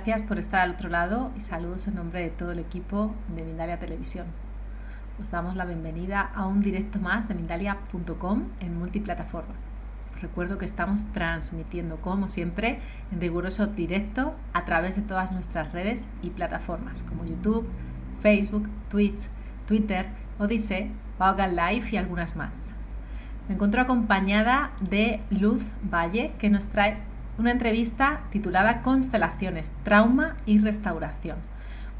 gracias por estar al otro lado y saludos en nombre de todo el equipo de Mindalia Televisión. Os damos la bienvenida a un directo más de Mindalia.com en multiplataforma. Os recuerdo que estamos transmitiendo, como siempre, en riguroso directo a través de todas nuestras redes y plataformas como YouTube, Facebook, Twitch, Twitter, Odisee, Vaughan Live y algunas más. Me encuentro acompañada de Luz Valle, que nos trae una entrevista titulada Constelaciones, Trauma y Restauración.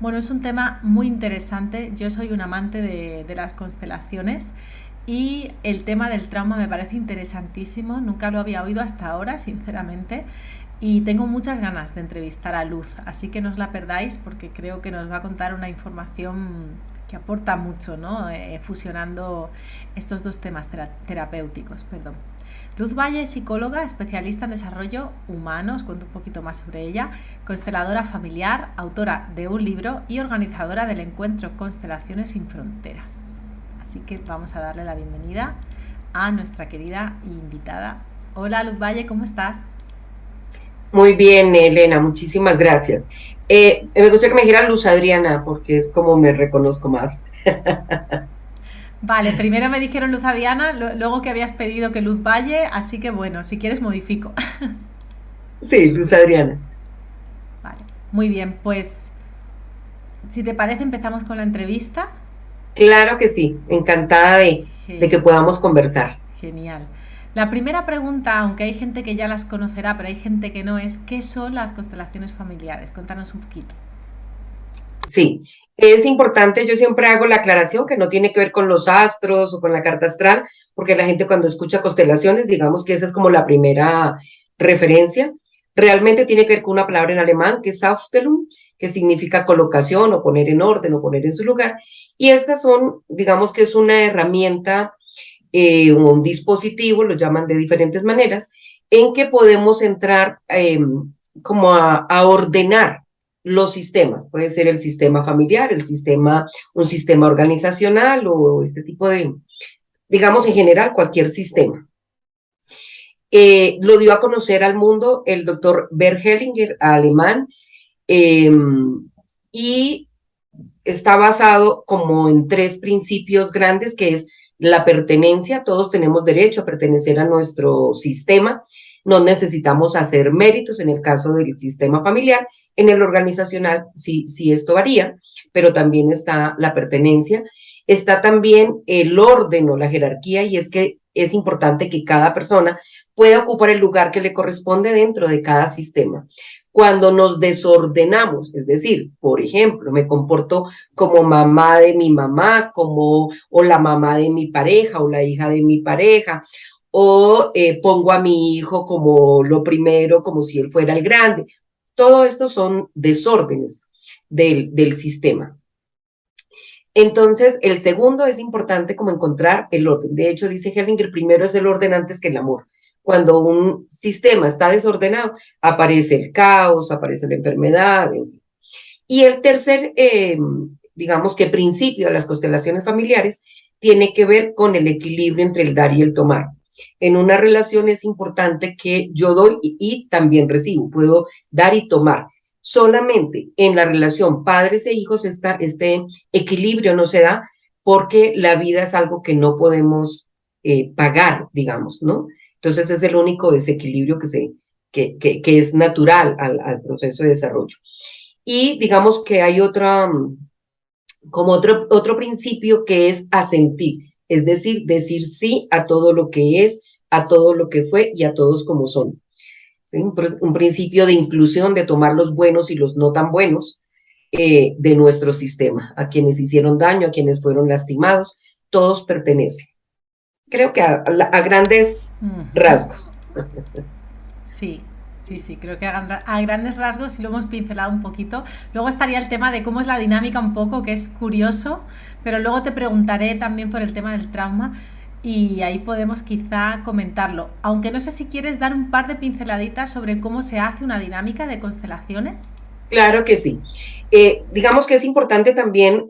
Bueno, es un tema muy interesante. Yo soy un amante de las constelaciones y el tema del trauma me parece interesantísimo. Nunca lo había oído hasta ahora, sinceramente, y tengo muchas ganas de entrevistar a Luz, así que no os la perdáis porque creo que nos va a contar una información que aporta mucho, ¿no? Fusionando estos dos temas terapéuticos. Luz Valle es psicóloga, especialista en desarrollo humano, os cuento un poquito más sobre ella, consteladora familiar, autora de un libro y organizadora del encuentro Constelaciones sin Fronteras. Así que vamos a darle la bienvenida a nuestra querida invitada. Hola Luz Valle, ¿cómo estás? Muy bien, Elena, muchísimas gracias. Me gustaría que me dijera Luz Adriana, porque es como me reconozco más. Vale, primero me dijeron Luz Adriana, luego que habías pedido que Luz Valle, así que bueno, si quieres modifico. Sí, Luz Adriana. Vale, muy bien, pues si te parece empezamos con la entrevista. Claro que sí, encantada de que podamos conversar. Genial. La primera pregunta, aunque hay gente que ya las conocerá, pero hay gente que no, es ¿qué son las constelaciones familiares? Cuéntanos un poquito. Sí, es importante, yo siempre hago la aclaración que no tiene que ver con los astros o con la carta astral, porque la gente cuando escucha constelaciones, digamos que esa es como la primera referencia. Realmente tiene que ver con una palabra en alemán que es Aufstellung, que significa colocación o poner en orden o poner en su lugar. Y estas son, digamos que es una herramienta, un dispositivo, lo llaman de diferentes maneras, en que podemos entrar como a ordenar los sistemas. Puede ser el sistema familiar, un sistema organizacional o este tipo de, digamos en general, cualquier sistema. Lo dio a conocer al mundo el doctor Bert Hellinger, alemán, eh, y está basado como en tres principios grandes, que es la pertenencia. Todos tenemos derecho a pertenecer a nuestro sistema, no necesitamos hacer méritos en el caso del sistema familiar. En el organizacional sí esto varía, pero también está la pertenencia. Está también el orden o la jerarquía, y es que es importante que cada persona pueda ocupar el lugar que le corresponde dentro de cada sistema. Cuando nos desordenamos, es decir, por ejemplo, me comporto como mamá de mi mamá, o la mamá de mi pareja, o la hija de mi pareja, o pongo a mi hijo como lo primero, como si él fuera el grande. Todo esto son desórdenes del sistema. Entonces, el segundo es importante como encontrar el orden. De hecho, dice Hellinger, primero es el orden antes que el amor. Cuando un sistema está desordenado, aparece el caos, aparece la enfermedad. Y el tercer, digamos que principio de las constelaciones familiares tiene que ver con el equilibrio entre el dar y el tomar. En una relación es importante que yo doy y también recibo, puedo dar y tomar. Solamente en la relación padres e hijos este equilibrio no se da, porque la vida es algo que no podemos pagar, digamos, ¿no? Entonces es el único desequilibrio que es natural al proceso de desarrollo. Y digamos que hay otro principio, que es asentir, es decir sí a todo lo que es, a todo lo que fue y a todos como son. ¿Sí? Un principio de inclusión, de tomar los buenos y los no tan buenos de nuestro sistema. A quienes hicieron daño, a quienes fueron lastimados, todos pertenecen. Creo que a grandes rasgos. Sí, sí, creo que a grandes rasgos sí lo hemos pincelado un poquito. Luego estaría el tema de cómo es la dinámica un poco, que es curioso, pero luego te preguntaré también por el tema del trauma y ahí podemos quizá comentarlo. Aunque no sé si quieres dar un par de pinceladitas sobre cómo se hace una dinámica de constelaciones. Claro que sí. Digamos que es importante también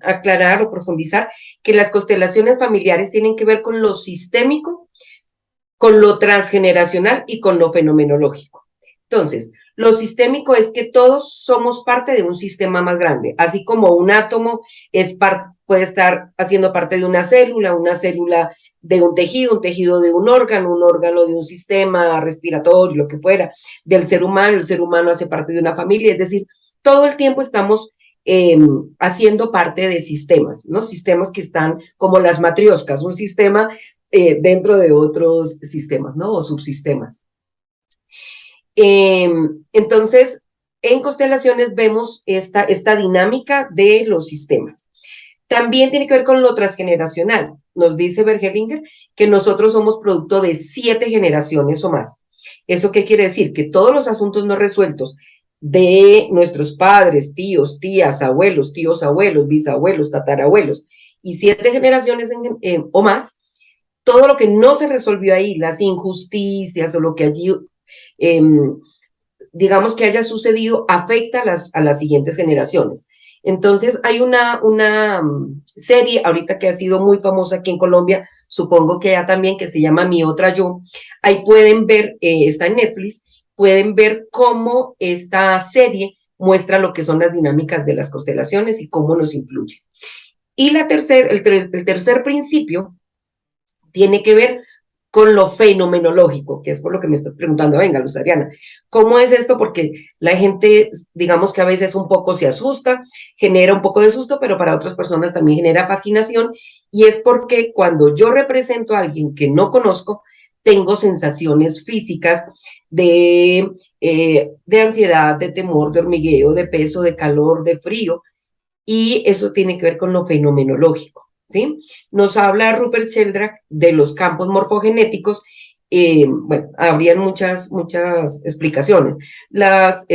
aclarar o profundizar que las constelaciones familiares tienen que ver con lo sistémico, con lo transgeneracional y con lo fenomenológico. Entonces, lo sistémico es que todos somos parte de un sistema más grande, así como un átomo puede estar haciendo parte de una célula de un tejido de un órgano de un sistema respiratorio, lo que fuera, del ser humano, el ser humano hace parte de una familia, es decir, todo el tiempo estamos haciendo parte de sistemas, ¿no? Sistemas que están como las matrioscas, un sistema dentro de otros sistemas, ¿no? O subsistemas. Entonces, en constelaciones vemos esta dinámica de los sistemas. También tiene que ver con lo transgeneracional. Nos dice Bergelinger que nosotros somos producto de 7 generaciones o más. ¿Eso qué quiere decir? Que todos los asuntos no resueltos de nuestros padres, tíos, tías, abuelos, tíos, abuelos, bisabuelos, tatarabuelos y 7 generaciones o más, todo lo que no se resolvió ahí, las injusticias o lo que allí digamos que haya sucedido, afecta a las siguientes generaciones. Entonces, hay una serie ahorita que ha sido muy famosa aquí en Colombia, supongo que ya también, que se llama Mi Otra Yo. Ahí pueden ver, está en Netflix, pueden ver cómo esta serie muestra lo que son las dinámicas de las constelaciones y cómo nos influye. Y el tercer principio tiene que ver con lo fenomenológico, que es por lo que me estás preguntando. Venga, Luz Ariana, ¿cómo es esto? Porque la gente, digamos que a veces un poco se asusta, genera un poco de susto, pero para otras personas también genera fascinación, y es porque cuando yo represento a alguien que no conozco, tengo sensaciones físicas de ansiedad, de temor, de hormigueo, de peso, de calor, de frío, y eso tiene que ver con lo fenomenológico. ¿Sí? Nos habla Rupert Sheldrake de los campos morfogenéticos. Bueno, habrían muchas explicaciones. Las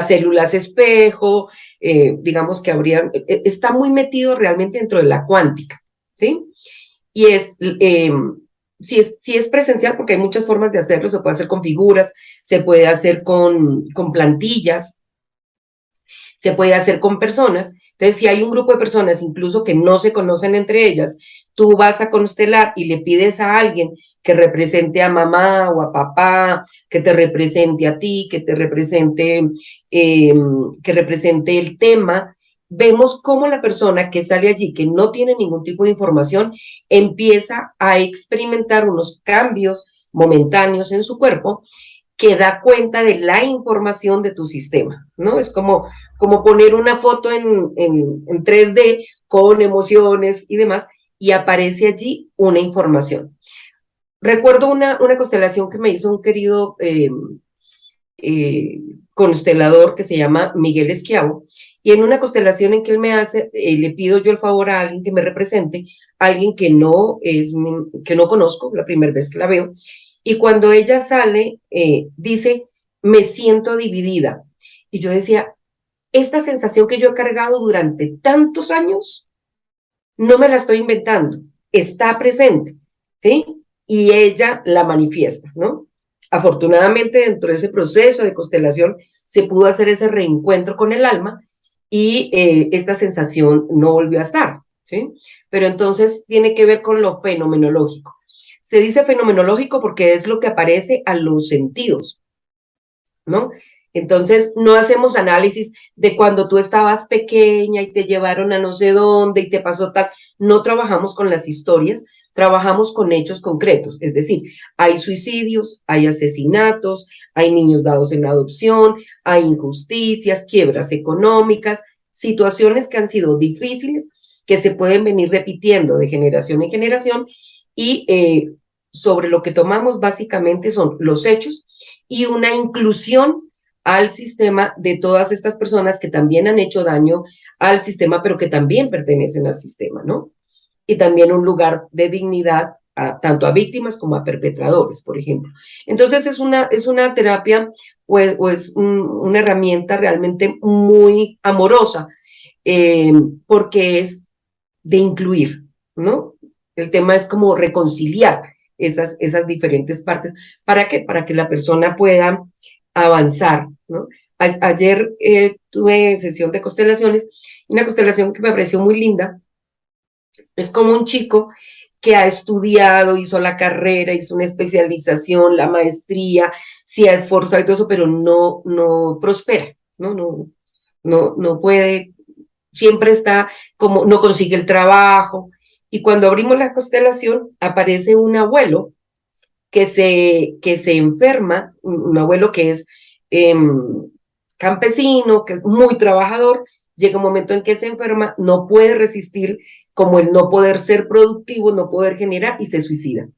células espejo, digamos que está muy metido realmente dentro de la cuántica, ¿sí? Y si es presencial, porque hay muchas formas de hacerlo, se puede hacer con figuras, se puede hacer con plantillas, se puede hacer con personas. Entonces, si hay un grupo de personas incluso que no se conocen entre ellas, tú vas a constelar y le pides a alguien que represente a mamá o a papá, que te represente a ti, que represente el tema. Vemos cómo la persona que sale allí, que no tiene ningún tipo de información, empieza a experimentar unos cambios momentáneos en su cuerpo que da cuenta de la información de tu sistema, ¿no? Es como poner una foto en 3D con emociones y demás, y aparece allí una información. Recuerdo una constelación que me hizo un querido constelador que se llama Miguel Esquiavo, y en una constelación en que él me hace, le pido yo el favor a alguien que me represente, alguien que no conozco, la primera vez que la veo, y cuando ella sale, dice, me siento dividida. Y yo decía, esta sensación que yo he cargado durante tantos años, no me la estoy inventando, está presente, ¿sí? Y ella la manifiesta, ¿no? Afortunadamente, dentro de ese proceso de constelación, se pudo hacer ese reencuentro con el alma y esta sensación no volvió a estar, ¿sí? Pero entonces tiene que ver con lo fenomenológico. Se dice fenomenológico porque es lo que aparece a los sentidos, ¿no? Entonces, no hacemos análisis de cuando tú estabas pequeña y te llevaron a no sé dónde y te pasó tal. No trabajamos con las historias, trabajamos con hechos concretos. Es decir, hay suicidios, hay asesinatos, hay niños dados en adopción, hay injusticias, quiebras económicas, situaciones que han sido difíciles, que se pueden venir repitiendo de generación en generación, y sobre lo que tomamos básicamente son los hechos y una inclusión al sistema de todas estas personas que también han hecho daño al sistema, pero que también pertenecen al sistema, ¿no? Y también un lugar de dignidad tanto a víctimas como a perpetradores, por ejemplo. Entonces es una terapia o es una herramienta realmente muy amorosa, porque es de incluir, ¿no? El tema es como reconciliar esas diferentes partes. ¿Para qué? Para que la persona pueda avanzar, ¿no? Ayer tuve sesión de constelaciones, una constelación que me pareció muy linda. Es como un chico que ha estudiado, hizo la carrera, hizo una especialización, la maestría, se ha esforzado y todo eso, pero no prospera, no puede, siempre está como, no consigue el trabajo. Y cuando abrimos la constelación, aparece un abuelo que se enferma, un abuelo que es campesino, que es muy trabajador, llega un momento en que se enferma, no puede resistir como el no poder ser productivo, no poder generar y se suicida,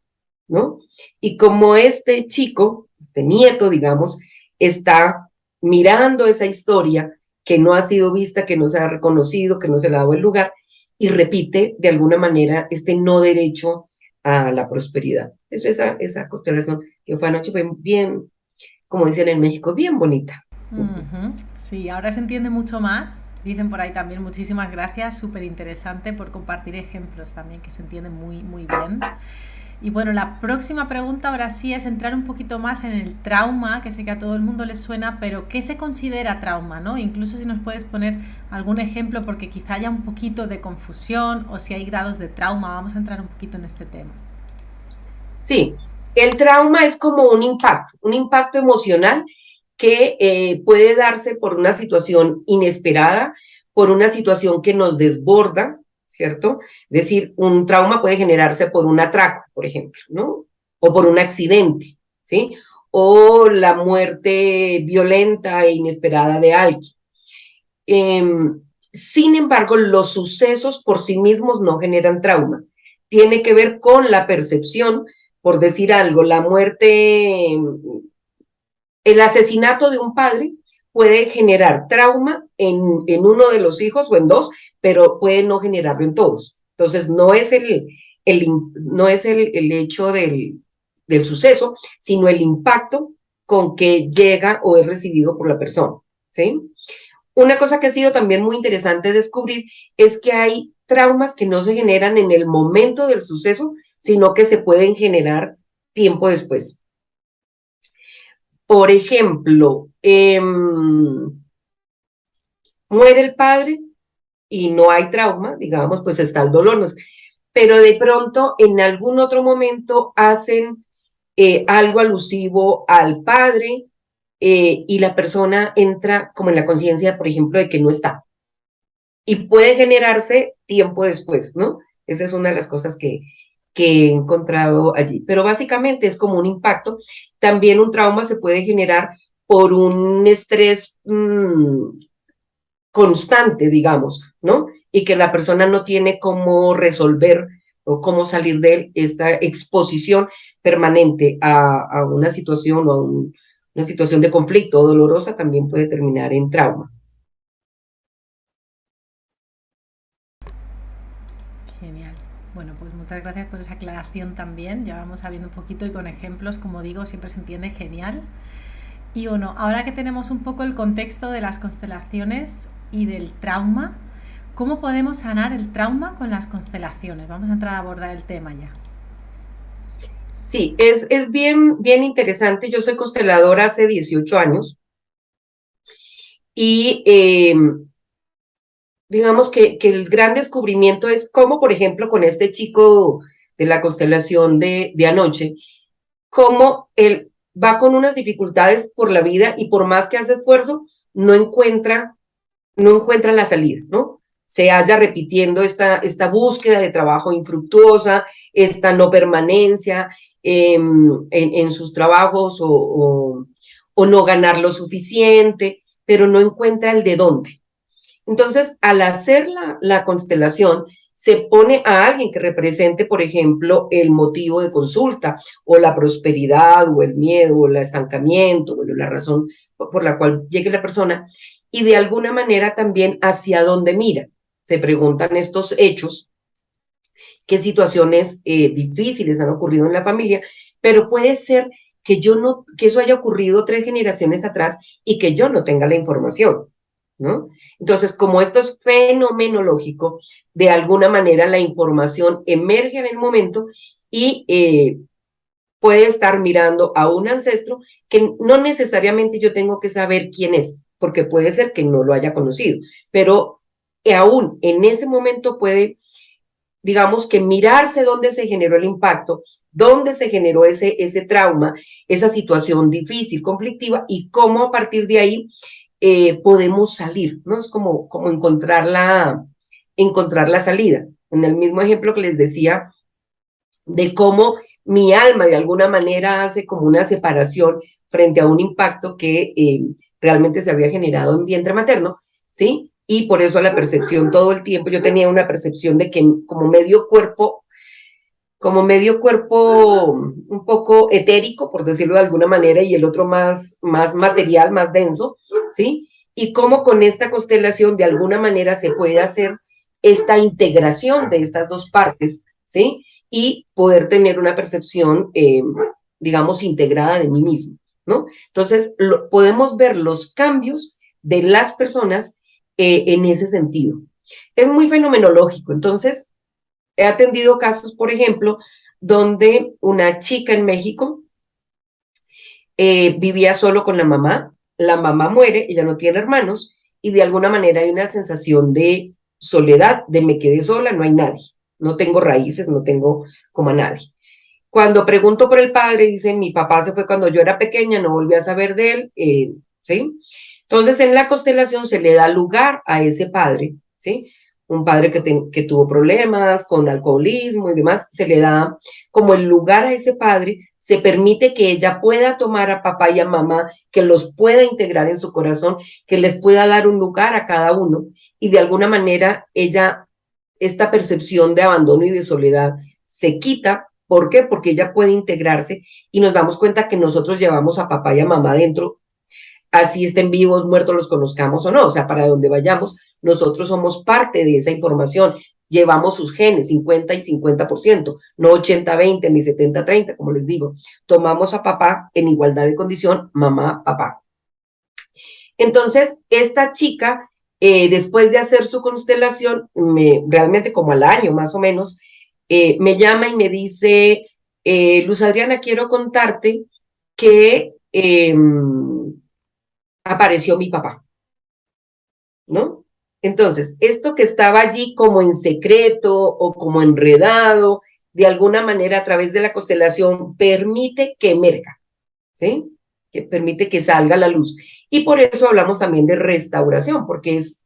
¿no? Y como este chico, este nieto, digamos, está mirando esa historia que no ha sido vista, que no se ha reconocido, que no se le ha dado el lugar, y repite de alguna manera este no derecho a la prosperidad. Eso, esa constelación que fue anoche fue bien, como dicen en México, bien bonita. Ujú. Sí, ahora se entiende mucho más. Dicen por ahí también muchísimas gracias, súper interesante por compartir ejemplos también que se entienden muy, muy bien. Y bueno, la próxima pregunta ahora sí es entrar un poquito más en el trauma, que sé que a todo el mundo le suena, pero ¿qué se considera trauma, no? Incluso si nos puedes poner algún ejemplo, porque quizá haya un poquito de confusión o si hay grados de trauma, vamos a entrar un poquito en este tema. Sí, el trauma es como un impacto emocional que puede darse por una situación inesperada, por una situación que nos desborda, ¿cierto? Es decir, un trauma puede generarse por un atraco, por ejemplo, ¿no? O por un accidente, ¿sí? O la muerte violenta e inesperada de alguien. Eh, Sin embargo, los sucesos por sí mismos no generan trauma. Tiene que ver con la percepción, por decir algo, la muerte, el asesinato de un padre puede generar trauma en uno de los hijos o en dos, pero puede no generarlo en todos. Entonces, no es el hecho del suceso, sino el impacto con que llega o es recibido por la persona, ¿sí? Una cosa que ha sido también muy interesante descubrir es que hay traumas que no se generan en el momento del suceso, sino que se pueden generar tiempo después. Por ejemplo, muere el padre y no hay trauma, digamos, pues está el dolor, ¿no? Pero de pronto en algún otro momento hacen algo alusivo al padre y la persona entra como en la conciencia, por ejemplo, de que no está. Y puede generarse tiempo después, ¿no? Esa es una de las cosas que he encontrado allí. Pero básicamente es como un impacto. También un trauma se puede generar por un estrés constante, digamos, ¿no? Y que la persona no tiene cómo resolver o cómo salir de esta exposición permanente a una situación o a una situación de conflicto o dolorosa también puede terminar en trauma. Genial. Bueno, pues muchas gracias por esa aclaración también. Ya vamos sabiendo un poquito y con ejemplos, como digo, siempre se entiende genial. Y bueno, ahora que tenemos un poco el contexto de las constelaciones y del trauma, ¿cómo podemos sanar el trauma con las constelaciones? Vamos a entrar a abordar el tema ya. Sí, es bien, bien interesante. Yo soy consteladora hace 18 años y digamos que el gran descubrimiento es cómo, por ejemplo, con este chico de la constelación de anoche, cómo él va con unas dificultades por la vida y por más que hace esfuerzo, no encuentra la salida, ¿no? Se halla repitiendo esta búsqueda de trabajo infructuosa, esta no permanencia en sus trabajos o no ganar lo suficiente, pero no encuentra el de dónde. Entonces, al hacer la constelación, se pone a alguien que represente, por ejemplo, el motivo de consulta, o la prosperidad, o el miedo, o el estancamiento, o la razón por la cual llegue la persona, y de alguna manera también hacia dónde mira. Se preguntan estos hechos, qué situaciones difíciles han ocurrido en la familia, pero puede ser que eso haya ocurrido 3 generaciones atrás y que yo no tenga la información, ¿no? Entonces, como esto es fenomenológico, de alguna manera la información emerge en el momento y puede estar mirando a un ancestro que no necesariamente yo tengo que saber quién es, porque puede ser que no lo haya conocido, pero aún en ese momento puede digamos que mirarse dónde se generó el impacto, dónde se generó ese trauma, esa situación difícil, conflictiva, y cómo a partir de ahí podemos salir, ¿no? Es como encontrar la salida. En el mismo ejemplo que les decía, de cómo mi alma de alguna manera hace como una separación frente a un impacto que realmente se había generado en vientre materno, ¿sí? Y por eso la percepción todo el tiempo, yo tenía una percepción de que como medio cuerpo un poco etérico, por decirlo de alguna manera, y el otro más material, más denso, ¿sí? Y cómo con esta constelación de alguna manera se puede hacer esta integración de estas dos partes, ¿sí? Y poder tener una percepción, digamos, integrada de mí mismo, ¿no? Entonces, podemos ver los cambios de las personas en ese sentido. Es muy fenomenológico. Entonces, he atendido casos, por ejemplo, donde una chica en México vivía solo con la mamá muere, ella no tiene hermanos, y de alguna manera hay una sensación de soledad, de me quedé sola, no hay nadie, no tengo raíces, no tengo como a nadie. Cuando pregunto por el padre, dice, mi papá se fue cuando yo era pequeña, no volví a saber de él, ¿sí? Entonces, en la constelación se le da lugar a ese padre, ¿sí? Un padre que tuvo problemas con alcoholismo y demás, se le da como el lugar a ese padre, se permite que ella pueda tomar a papá y a mamá, que los pueda integrar en su corazón, que les pueda dar un lugar a cada uno, y de alguna manera esta percepción de abandono y de soledad se quita. ¿Por qué? Porque ella puede integrarse y nos damos cuenta que nosotros llevamos a papá y a mamá dentro, así estén vivos, muertos, los conozcamos o no, o sea, para donde vayamos, nosotros somos parte de esa información, llevamos sus genes, 50 y 50%, no 80-20 ni 70-30, como les digo, tomamos a papá en igualdad de condición, mamá, papá. Entonces, esta chica, después de hacer su constelación, realmente como al año más o menos, me llama y me dice, Luz Adriana, quiero contarte que apareció mi papá, ¿no? Entonces, esto que estaba allí como en secreto o como enredado, de alguna manera a través de la constelación, permite que emerja, ¿sí? Que permite que salga a la luz. Y por eso hablamos también de restauración, porque es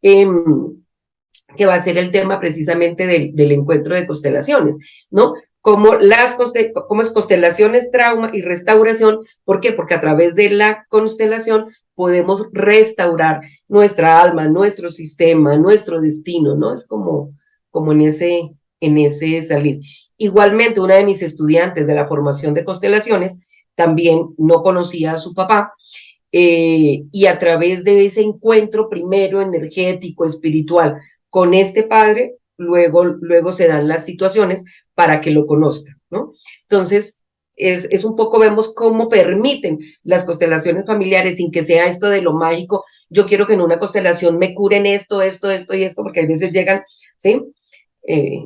que va a ser el tema precisamente del encuentro de constelaciones, ¿no? Como es constelaciones, trauma y restauración. ¿Por qué? Porque a través de la constelación podemos restaurar nuestra alma, nuestro sistema, nuestro destino, ¿no? Es como en ese salir. Igualmente, una de mis estudiantes de la formación de constelaciones también no conocía a su papá, y a través de ese encuentro primero energético, espiritual, con este padre, luego se dan las situaciones para que lo conozca, ¿no? Entonces, es un poco, vemos cómo permiten las constelaciones familiares sin que sea esto de lo mágico. Yo quiero que en una constelación me curen esto y esto, porque a veces llegan, ¿sí?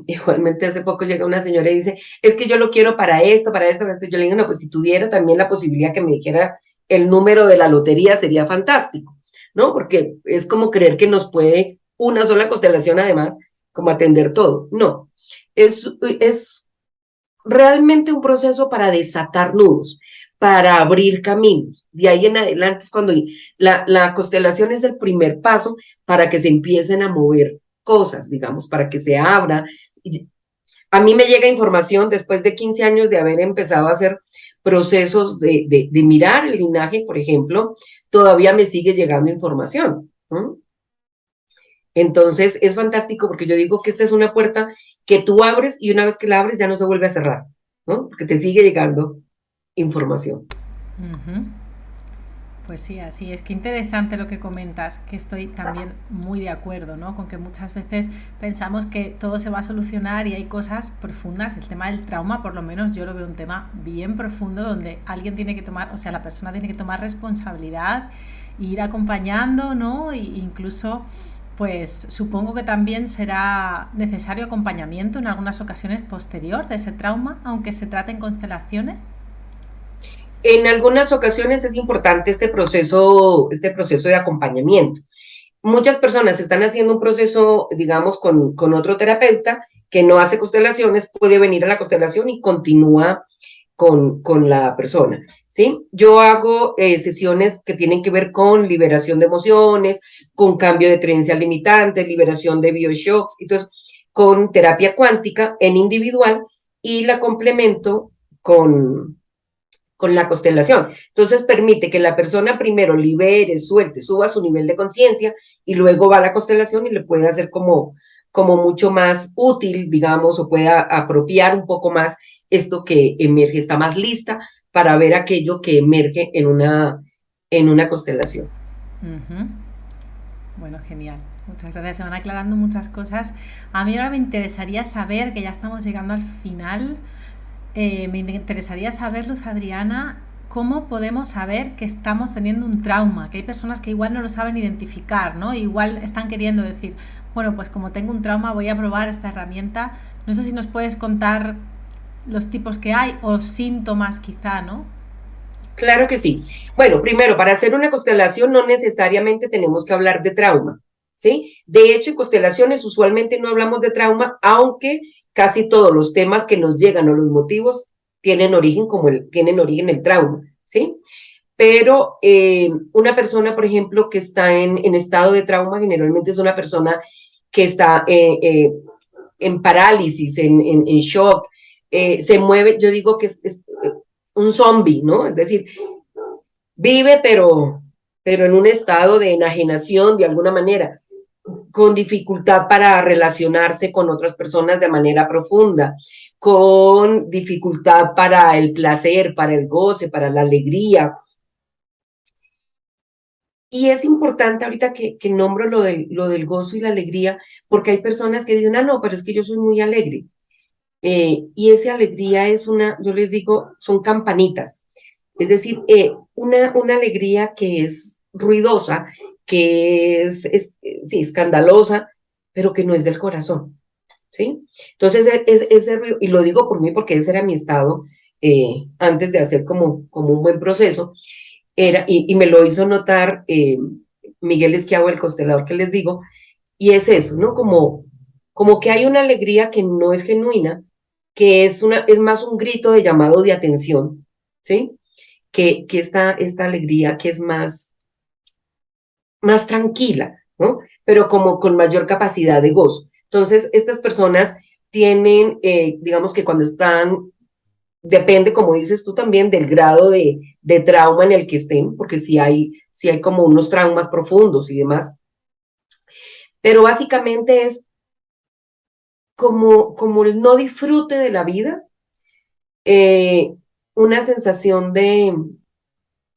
Igualmente hace poco llega una señora y dice, es que yo lo quiero para esto. Yo le digo, no, pues si tuviera también la posibilidad que me dijera el número de la lotería sería fantástico, ¿no? Porque es como creer que nos puede una sola constelación además como atender todo. No, es realmente un proceso para desatar nudos, para abrir caminos. De ahí en adelante es cuando la constelación es el primer paso para que se empiecen a mover cosas, digamos, para que se abra. A mí me llega información después de 15 años de haber empezado a hacer procesos de mirar el linaje, por ejemplo, todavía me sigue llegando información. Entonces, es fantástico porque yo digo que esta es una puerta que tú abres y una vez que la abres ya no se vuelve a cerrar, ¿no? Porque te sigue llegando información. Pues sí, así es. Qué interesante lo que comentas, que estoy también muy de acuerdo, ¿no? Con que muchas veces pensamos que todo se va a solucionar y hay cosas profundas. El tema del trauma, por lo menos yo lo veo un tema bien profundo donde alguien tiene que tomar, o sea, la persona tiene que tomar responsabilidad e ir acompañando, ¿no? E incluso, pues supongo que también será necesario acompañamiento en algunas ocasiones posterior de ese trauma, aunque se traten constelaciones. En algunas ocasiones es importante este proceso de acompañamiento. Muchas personas están haciendo un proceso, digamos, con otro terapeuta que no hace constelaciones puede venir a la constelación y continúa con la persona, ¿sí? Yo hago sesiones que tienen que ver con liberación de emociones, con cambio de creencias limitantes, liberación de bioshocks, entonces con terapia cuántica en individual y la complemento con la constelación. Entonces permite que la persona primero libere, suelte, suba su nivel de conciencia y luego va a la constelación y le puede hacer como mucho más útil, digamos, o pueda apropiar un poco más esto que emerge, está más lista para ver aquello que emerge en una constelación. Ujú. Bueno, genial. Muchas gracias. Se van aclarando muchas cosas. A mí ahora me interesaría saber, que ya estamos llegando al final, me interesaría saber, Luz Adriana, cómo podemos saber que estamos teniendo un trauma, que hay personas que igual no lo saben identificar, ¿no? Igual están queriendo decir, bueno, pues como tengo un trauma voy a probar esta herramienta. No sé si nos puedes contar los tipos que hay o síntomas quizá, ¿no? Claro que sí. Bueno, primero, para hacer una constelación no necesariamente tenemos que hablar de trauma, ¿sí? De hecho, en constelaciones usualmente no hablamos de trauma, aunque casi todos los temas que nos llegan o los motivos tienen origen el trauma, ¿sí? Pero una persona, por ejemplo, que está en estado de trauma, generalmente es una persona que está en parálisis, en shock, se mueve, yo digo que es un zombie, ¿no? Es decir, vive, pero en un estado de enajenación de alguna manera, con dificultad para relacionarse con otras personas de manera profunda, con dificultad para el placer, para el goce, para la alegría. Y es importante ahorita que nombro lo del gozo y la alegría, porque hay personas que dicen, ah, no, pero es que yo soy muy alegre. Y esa alegría es yo les digo, son campanitas. Es decir, una alegría que es ruidosa, que sí, escandalosa, pero que no es del corazón, ¿sí? Entonces, ese ruido, y lo digo por mí porque ese era mi estado antes de hacer como un buen proceso, y me lo hizo notar Miguel Esquiavo, el constelador que les digo, y es eso, ¿no? Como que hay una alegría que no es genuina, que es más un grito de llamado de atención, ¿sí? Que esta alegría que es más tranquila, ¿no? Pero como con mayor capacidad de gozo. Entonces, estas personas tienen, digamos que cuando están, depende, como dices tú también, del grado de trauma en el que estén, porque si hay como unos traumas profundos y demás, pero básicamente es como el no disfrute de la vida, eh, una sensación de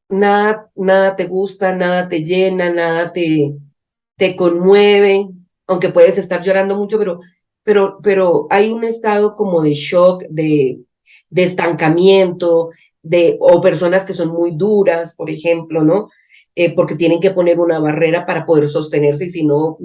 nada te gusta, nada te llena, nada te conmueve, aunque puedes estar llorando mucho, pero hay un estado como de shock, de estancamiento, o personas que son muy duras, por ejemplo, ¿no? Porque tienen que poner una barrera para poder sostenerse y si no,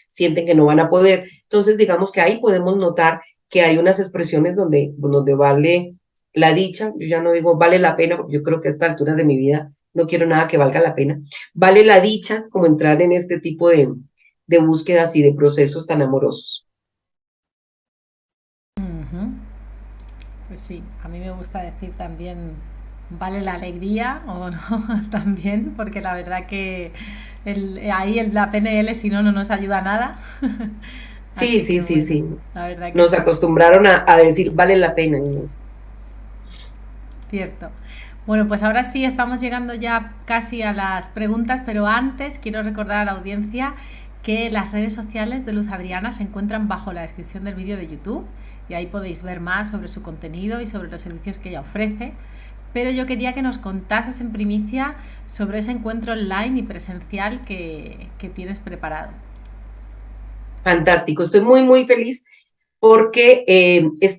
sienten que no van a poder. Entonces, digamos que ahí podemos notar que hay unas expresiones donde vale la dicha, yo ya no digo vale la pena, porque yo creo que a esta altura de mi vida no quiero nada que valga la pena. Vale la dicha como entrar en este tipo de búsquedas y de procesos tan amorosos. Ujú. Pues sí, a mí me gusta decir también vale la alegría o no también, porque la verdad que la PNL si no, no nos ayuda a nada. Sí, Así sí, que sí, bueno, sí. la verdad que Nos sí, acostumbraron a decir vale la pena. cierto. Bueno, pues ahora sí estamos llegando ya casi a las preguntas, pero antes quiero recordar a la audiencia que las redes sociales de Luz Adriana se encuentran bajo la descripción del vídeo de YouTube y ahí podéis ver más sobre su contenido y sobre los servicios que ella ofrece. Pero yo quería que nos contases en primicia sobre ese encuentro online y presencial que tienes preparado. Fantástico, estoy muy, muy feliz porque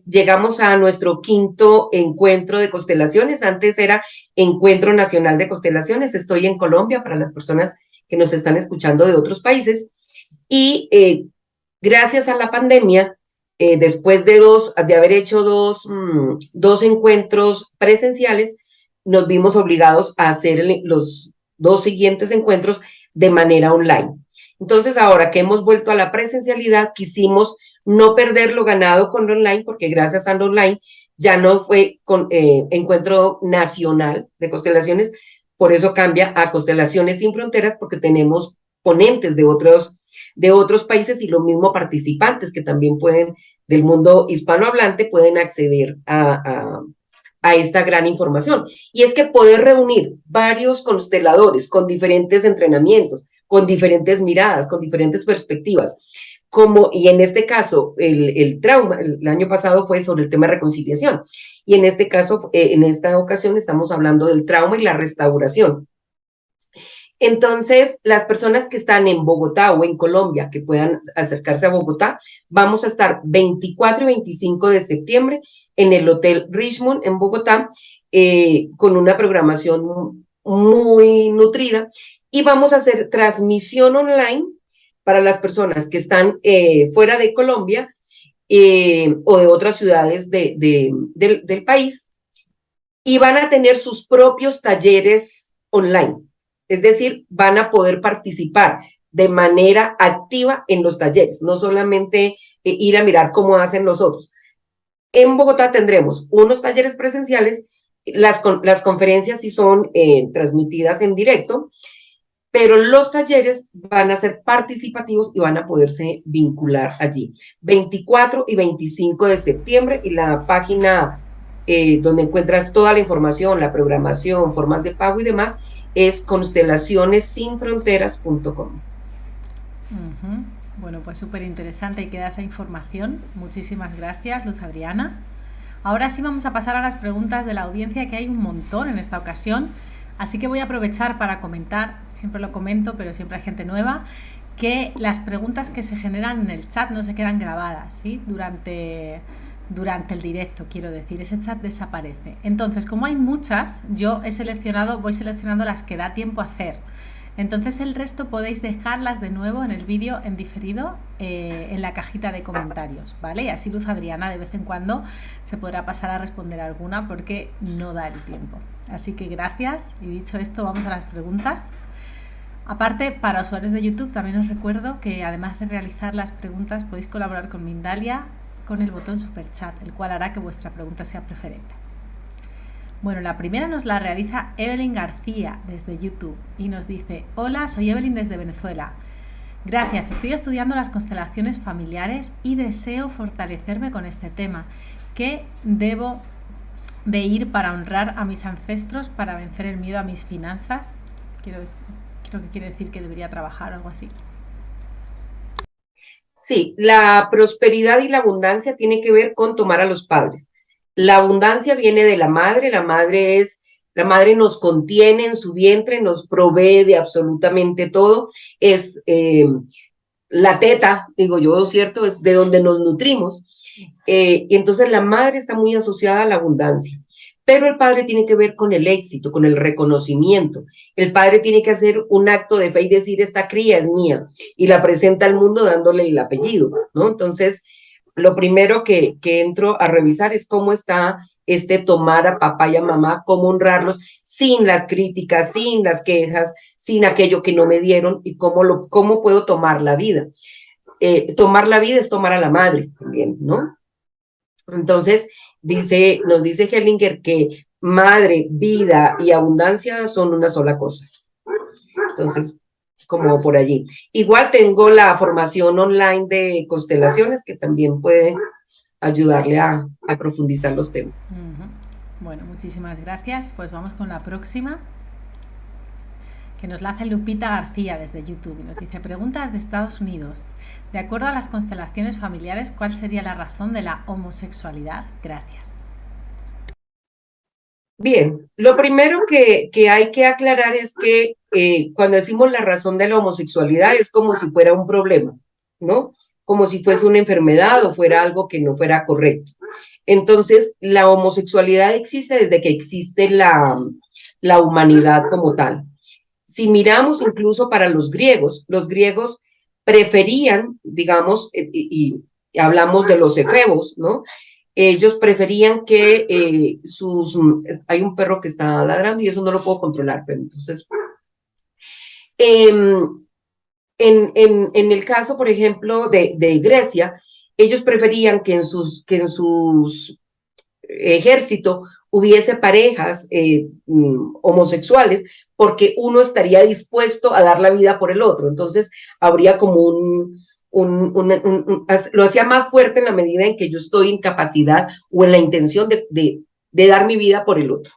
llegamos a nuestro quinto encuentro de constelaciones. Antes era Encuentro Nacional de Constelaciones. Estoy en Colombia para las personas que nos están escuchando de otros países. Y gracias a la pandemia, después de haber hecho dos encuentros presenciales, nos vimos obligados a hacer los dos siguientes encuentros de manera online. Entonces, ahora que hemos vuelto a la presencialidad, quisimos no perder lo ganado con lo online, porque gracias a lo online ya no fue con encuentro nacional de constelaciones, por eso cambia a Constelaciones Sin Fronteras, porque tenemos ponentes de otros países y los mismos participantes que también pueden, del mundo hispanohablante, pueden acceder a esta gran información. Y es que poder reunir varios consteladores con diferentes entrenamientos, con diferentes miradas, con diferentes perspectivas, y en este caso el trauma, el año pasado fue sobre el tema de reconciliación, y en este caso, en esta ocasión estamos hablando del trauma y la restauración. Entonces, las personas que están en Bogotá o en Colombia, que puedan acercarse a Bogotá, vamos a estar 24 y 25 de septiembre en el Hotel Richmond en Bogotá, con una programación muy nutrida, y vamos a hacer transmisión online para las personas que están fuera de Colombia o de otras ciudades del país, y van a tener sus propios talleres online. Es decir, van a poder participar de manera activa en los talleres, no solamente ir a mirar cómo hacen los otros. En Bogotá tendremos unos talleres presenciales, las conferencias sí son transmitidas en directo, pero los talleres van a ser participativos y van a poderse vincular allí. 24 y 25 de septiembre, y la página donde encuentras toda la información, la programación, formas de pago y demás, es constelacionessinfronteras.com. Bueno, pues súper interesante y queda esa información. Muchísimas gracias, Luz Adriana. Ahora sí vamos a pasar a las preguntas de la audiencia, que hay un montón en esta ocasión. Así que voy a aprovechar para comentar, siempre lo comento, pero siempre hay gente nueva, que las preguntas que se generan en el chat no se quedan grabadas, ¿sí? Durante el directo, quiero decir, ese chat desaparece. Entonces, como hay muchas, voy seleccionando las que da tiempo a hacer. Entonces el resto podéis dejarlas de nuevo en el vídeo en diferido en la cajita de comentarios, ¿vale? Y así Luz Adriana de vez en cuando se podrá pasar a responder alguna, porque no da el tiempo. Así que gracias, y dicho esto vamos a las preguntas. Aparte, para usuarios de YouTube también os recuerdo que además de realizar las preguntas podéis colaborar con Mindalia con el botón Super Chat, el cual hará que vuestra pregunta sea preferente. Bueno, la primera nos la realiza Evelyn García desde YouTube y nos dice: hola, soy Evelyn desde Venezuela. Gracias, estoy estudiando las constelaciones familiares y deseo fortalecerme con este tema. ¿Qué debo de ir para honrar a mis ancestros, para vencer el miedo a mis finanzas? Creo que quiere decir que debería trabajar o algo así. Sí, la prosperidad y la abundancia tiene que ver con tomar a los padres. La abundancia viene de la madre nos contiene en su vientre, nos provee de absolutamente todo, es la teta, digo yo, ¿cierto? Es de donde nos nutrimos, y entonces la madre está muy asociada a la abundancia. Pero el padre tiene que ver con el éxito, con el reconocimiento. El padre tiene que hacer un acto de fe y decir: esta cría es mía, y la presenta al mundo dándole el apellido, ¿no? Entonces, lo primero que entro a revisar es cómo está tomar a papá y a mamá, cómo honrarlos sin las críticas, sin las quejas, sin aquello que no me dieron, y cómo puedo tomar la vida. Tomar la vida es tomar a la madre también, ¿no? Entonces, nos dice Hellinger que madre, vida y abundancia son una sola cosa. Entonces, como por allí. Igual tengo la formación online de constelaciones, que también puede ayudarle a profundizar los temas. Bueno, muchísimas gracias. Pues vamos con la próxima, que nos la hace Lupita García desde YouTube y nos dice: pregunta de Estados Unidos. De acuerdo a las constelaciones familiares, ¿cuál sería la razón de la homosexualidad? Gracias. Bien, lo primero que hay que aclarar es que cuando decimos la razón de la homosexualidad es como si fuera un problema, ¿no? Como si fuese una enfermedad o fuera algo que no fuera correcto. Entonces, la homosexualidad existe desde que existe la humanidad como tal. Si miramos incluso para los griegos preferían, digamos, y hablamos de los efebos, ¿no? Ellos preferían que hay un perro que está ladrando y eso no lo puedo controlar, pero entonces, en el caso, por ejemplo, de Grecia, ellos preferían que en sus ejército hubiese parejas homosexuales, porque uno estaría dispuesto a dar la vida por el otro. Entonces, habría como lo hacía más fuerte en la medida en que yo estoy en capacidad o en la intención de dar mi vida por el otro.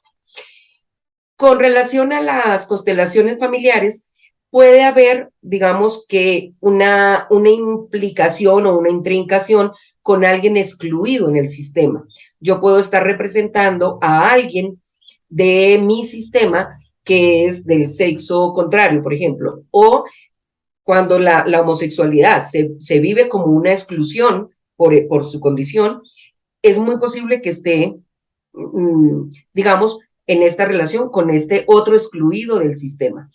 Con relación a las constelaciones familiares, puede haber, digamos que una implicación o una intrincación con alguien excluido en el sistema. Yo puedo estar representando a alguien de mi sistema que es del sexo contrario, por ejemplo, o cuando la homosexualidad se vive como una exclusión por su condición, es muy posible que esté, digamos, en esta relación con este otro excluido del sistema.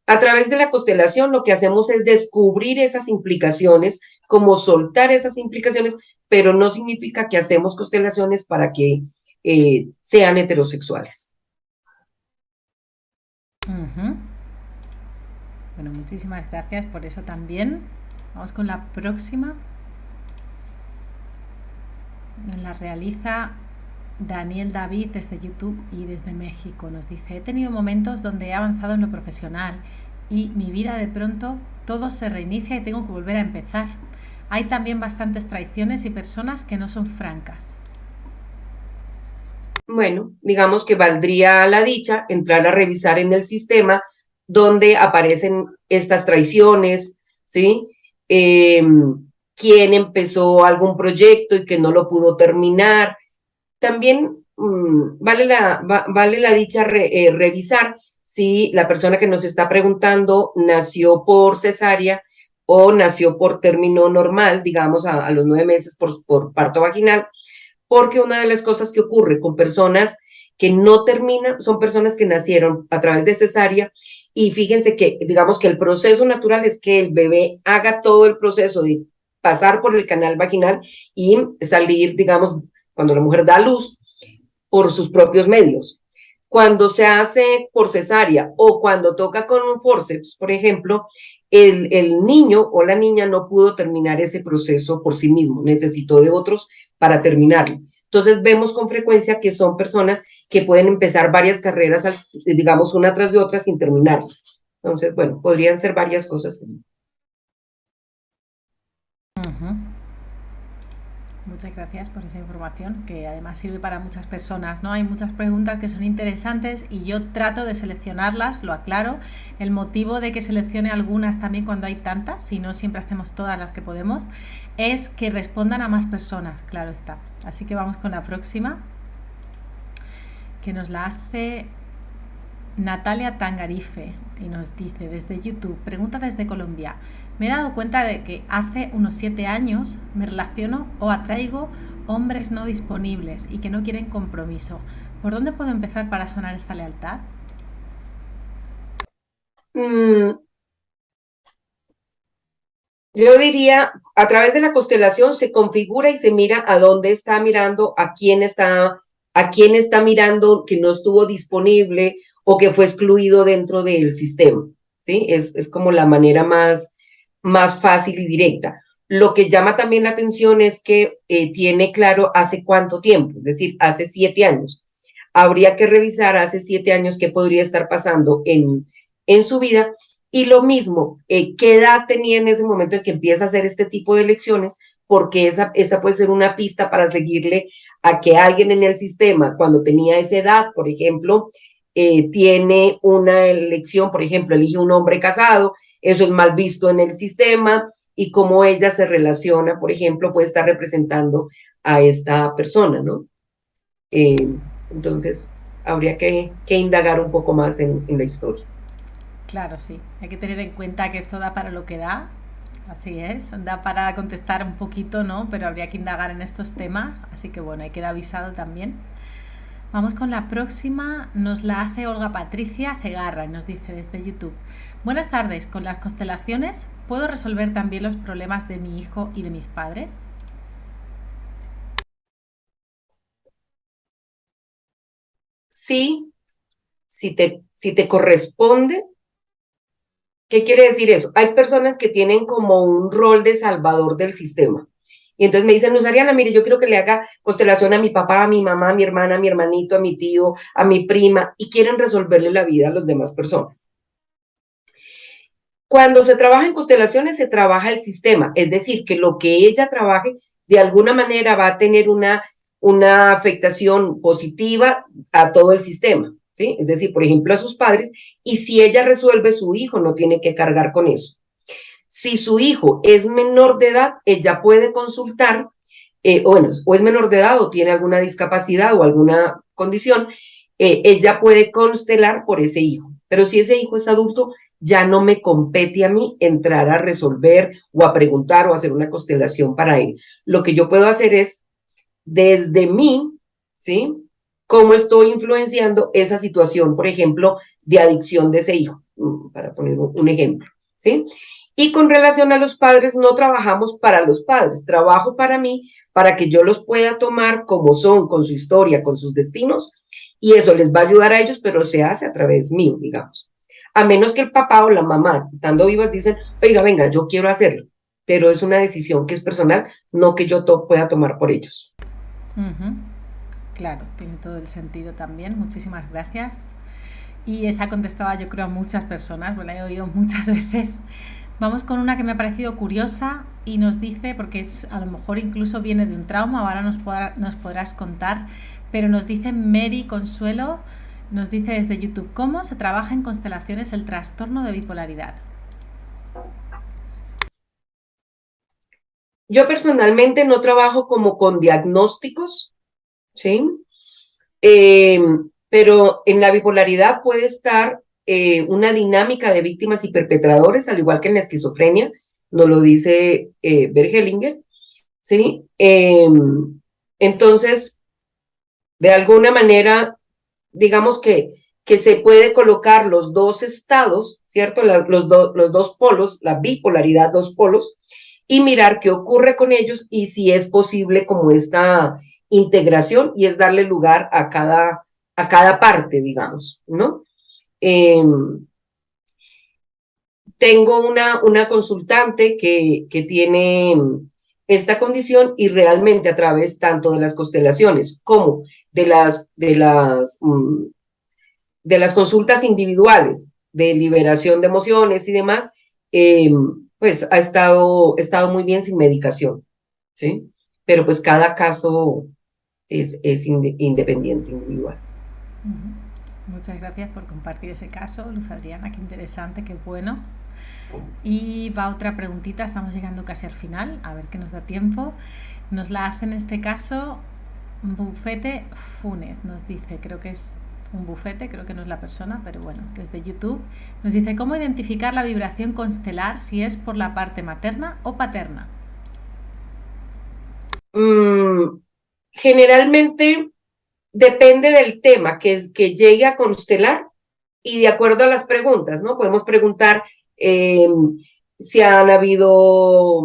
A través de la constelación lo que hacemos es descubrir esas implicaciones, como soltar esas implicaciones, pero no significa que hacemos constelaciones para que sean heterosexuales. Bueno, muchísimas gracias por eso también. Vamos con la próxima. Nos la realiza Daniel David desde YouTube y desde México. Nos dice: he tenido momentos donde he avanzado en lo profesional y mi vida de pronto todo se reinicia y tengo que volver a empezar. Hay también bastantes traiciones y personas que no son francas. Bueno, digamos que valdría la dicha entrar a revisar en el sistema donde aparecen estas traiciones, ¿sí? Quién empezó algún proyecto y que no lo pudo terminar. También vale la dicha revisar si la persona que nos está preguntando nació por cesárea o nació por término normal, digamos a los 9 meses por parto vaginal, porque una de las cosas que ocurre con personas que no terminan son personas que nacieron a través de cesárea, y fíjense que, digamos que el proceso natural es que el bebé haga todo el proceso de pasar por el canal vaginal y salir, digamos, cuando la mujer da a luz, por sus propios medios. Cuando se hace por cesárea o cuando toca con un forceps, por ejemplo, el niño o la niña no pudo terminar ese proceso por sí mismo, necesitó de otros para terminarlo. Entonces vemos con frecuencia que son personas que pueden empezar varias carreras, digamos, una tras de otra sin terminarlas. Entonces, bueno, podrían ser varias cosas. Muchas gracias por esa información, que además sirve para muchas personas, ¿no? Hay muchas preguntas que son interesantes y yo trato de seleccionarlas, lo aclaro. El motivo de que seleccione algunas también cuando hay tantas, si no siempre hacemos todas las que podemos, es que respondan a más personas, claro está. Así que vamos con la próxima, que nos la hace Natalia Tangarife y nos dice desde YouTube, pregunta desde Colombia: me he dado cuenta de que hace unos 7 años me relaciono o atraigo hombres no disponibles y que no quieren compromiso. ¿Por dónde puedo empezar para sanar esta lealtad? Yo diría, a través de la constelación se configura y se mira a dónde está mirando, a quién está mirando que no estuvo disponible o que fue excluido dentro del sistema, ¿sí? Es como la manera más fácil y directa. Lo que llama también la atención es que tiene claro hace cuánto tiempo, es decir, hace 7 años. Habría que revisar hace 7 años qué podría estar pasando en su vida. Y lo mismo, qué edad tenía en ese momento en que empieza a hacer este tipo de elecciones, porque esa puede ser una pista para seguirle a que alguien en el sistema, cuando tenía esa edad, por ejemplo, tiene una elección, por ejemplo, elige un hombre casado, eso es mal visto en el sistema, y cómo ella se relaciona, por ejemplo, puede estar representando a esta persona, ¿no? Entonces, habría que indagar un poco más en la historia. Claro, sí. Hay que tener en cuenta que esto da para lo que da. Así es, da para contestar un poquito, ¿no? Pero habría que indagar en estos temas. Así que bueno, hay que dar avisado también. Vamos con la próxima. Nos la hace Olga Patricia Cegarra y nos dice desde YouTube: buenas tardes, con las constelaciones, ¿puedo resolver también los problemas de mi hijo y de mis padres? Sí, si te corresponde. ¿Qué quiere decir eso? Hay personas que tienen como un rol de salvador del sistema Y entonces me dicen, Luz Ariana, mire, yo quiero que le haga constelación a mi papá, a mi mamá, a mi hermana, a mi hermanito, a mi tío, a mi prima, y quieren resolverle la vida a las demás personas. Cuando se trabaja en constelaciones, se trabaja el sistema, es decir, que lo que ella trabaje de alguna manera va a tener una afectación positiva a todo el sistema, ¿sí? Es decir, por ejemplo, a sus padres, y si ella resuelve, su hijo no tiene que cargar con eso. Si su hijo es menor de edad, ella puede consultar, o es menor de edad o tiene alguna discapacidad o alguna condición, ella puede constelar por ese hijo. Pero si ese hijo es adulto, ya no me compete a mí entrar a resolver o a preguntar o a hacer una constelación para él. Lo que yo puedo hacer es, desde mí, ¿sí? Cómo estoy influenciando esa situación, por ejemplo, de adicción de ese hijo, para poner un ejemplo, ¿sí? Y con relación a los padres, no trabajamos para los padres, trabajo para mí, para que yo los pueda tomar como son, con su historia, con sus destinos, y eso les va a ayudar a ellos, pero se hace a través mío, digamos. A menos que el papá o la mamá, estando vivos, dicen, oiga, venga, yo quiero hacerlo, pero es una decisión que es personal, no que yo pueda tomar por ellos. Ujú. Claro, tiene todo el sentido también. Muchísimas gracias. Y esa contestaba yo creo a muchas personas, me la he oído muchas veces. Vamos con una que me ha parecido curiosa y nos dice, porque a lo mejor incluso viene de un trauma, ahora nos podrás contar, pero nos dice Mary Consuelo, nos dice desde YouTube, ¿cómo se trabaja en constelaciones el trastorno de bipolaridad? Yo personalmente no trabajo como con diagnósticos, ¿sí? Pero en la bipolaridad puede estar una dinámica de víctimas y perpetradores, al igual que en la esquizofrenia, nos lo dice Bert Hellinger, ¿sí? Entonces, de alguna manera, digamos que se puede colocar los dos estados, ¿cierto? Los dos polos, la bipolaridad, dos polos, y mirar qué ocurre con ellos y si es posible como esta integración y es darle lugar a cada parte, digamos, ¿no? Tengo una consultante que tiene esta condición y realmente a través tanto de las constelaciones como de las consultas individuales de liberación de emociones y demás, eh, pues estado muy bien sin medicación, ¿sí? Pero pues cada caso es independiente, individual. Muchas gracias por compartir ese caso, Luz Adriana, qué interesante, qué bueno. Y va otra preguntita, estamos llegando casi al final, a ver qué nos da tiempo. Nos la hace en este caso Bufete Funes, nos dice, creo que es un bufete, creo que no es la persona, pero bueno, desde YouTube, nos dice cómo identificar la vibración constelar si es por la parte materna o paterna. Generalmente depende del tema que llegue a constelar y de acuerdo a las preguntas, ¿no? Podemos preguntar eh, si han habido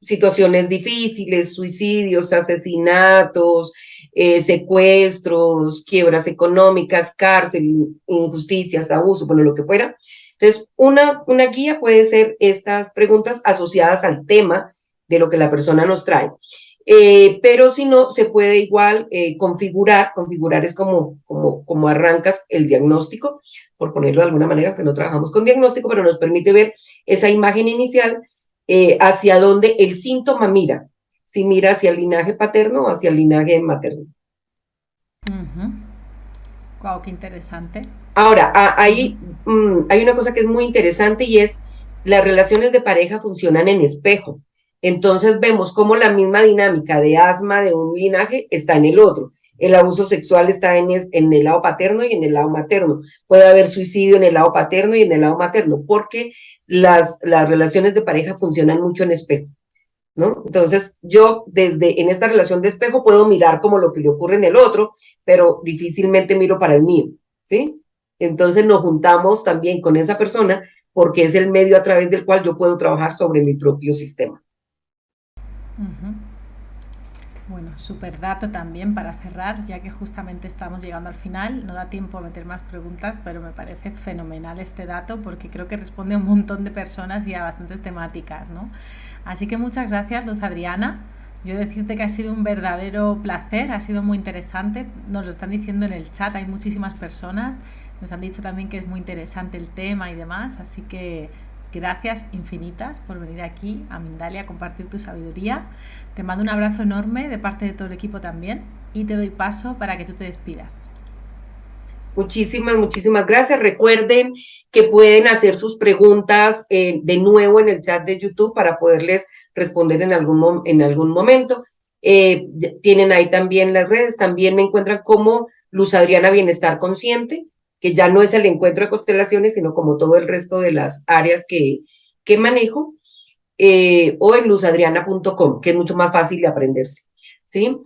situaciones difíciles, suicidios, asesinatos, secuestros, quiebras económicas, cárcel, injusticias, abuso, bueno, lo que fuera. Entonces, una guía puede ser estas preguntas asociadas al tema de lo que la persona nos trae. Pero si no, se puede igual configurar es como arrancas el diagnóstico, por ponerlo de alguna manera, que no trabajamos con diagnóstico, pero nos permite ver esa imagen inicial hacia donde el síntoma mira, si mira hacia el linaje paterno o hacia el linaje materno. Wow, qué interesante. Ahora, hay una cosa que es muy interesante y es las relaciones de pareja funcionan en espejo. Entonces vemos cómo la misma dinámica de asma de un linaje está en el otro. El abuso sexual está en el lado paterno y en el lado materno. Puede haber suicidio en el lado paterno y en el lado materno, porque las relaciones de pareja funcionan mucho en espejo, ¿no? Entonces, yo en esta relación de espejo puedo mirar como lo que le ocurre en el otro, pero difícilmente miro para el mío, ¿sí? Entonces nos juntamos también con esa persona porque es el medio a través del cual yo puedo trabajar sobre mi propio sistema. Bueno, súper dato también para cerrar, ya que justamente estamos llegando al final. No da tiempo a meter más preguntas, pero me parece fenomenal este dato porque creo que responde a un montón de personas y a bastantes temáticas, ¿no? Así que muchas gracias, Luz Adriana. Yo decirte que ha sido un verdadero placer, ha sido muy interesante, nos lo están diciendo en el chat, hay muchísimas personas, nos han dicho también que es muy interesante el tema y demás, así que gracias infinitas por venir aquí a Mindalia a compartir tu sabiduría. Te mando un abrazo enorme de parte de todo el equipo también y te doy paso para que tú te despidas. Muchísimas gracias. Recuerden que pueden hacer sus preguntas de nuevo en el chat de YouTube para poderles responder en algún momento. Tienen ahí también las redes. También me encuentran como Luz Adriana Bienestar Consciente, que ya no es el encuentro de constelaciones, sino como todo el resto de las áreas que manejo, o en luzadriana.com, que es mucho más fácil de aprenderse, ¿sí?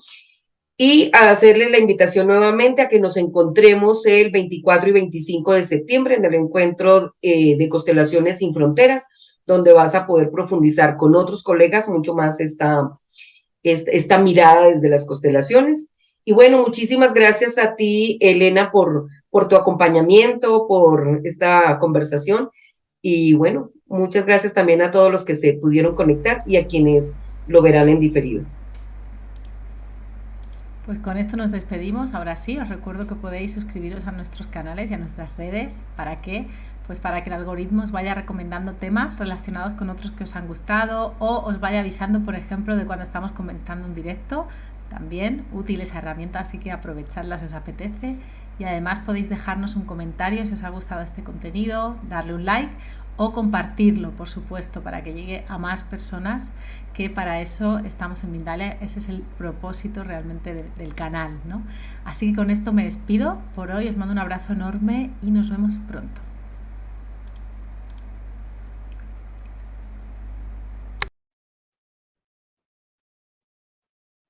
Y a hacerles la invitación nuevamente a que nos encontremos el 24 y 25 de septiembre en el encuentro de Constelaciones Sin Fronteras, donde vas a poder profundizar con otros colegas mucho más esta mirada desde las constelaciones. Y bueno, muchísimas gracias a ti, Elena, por tu acompañamiento, por esta conversación. Y bueno, muchas gracias también a todos los que se pudieron conectar y a quienes lo verán en diferido. Pues con esto nos despedimos. Ahora sí, os recuerdo que podéis suscribiros a nuestros canales y a nuestras redes. ¿Para qué? Pues para que el algoritmo os vaya recomendando temas relacionados con otros que os han gustado o os vaya avisando, por ejemplo, de cuando estamos comentando un directo. También útil esa herramienta, así que aprovechadla si os apetece. Y además podéis dejarnos un comentario si os ha gustado este contenido, darle un like o compartirlo, por supuesto, para que llegue a más personas, que para eso estamos en Mindalia. Ese es el propósito realmente del canal, ¿no? Así que con esto me despido por hoy, os mando un abrazo enorme y nos vemos pronto.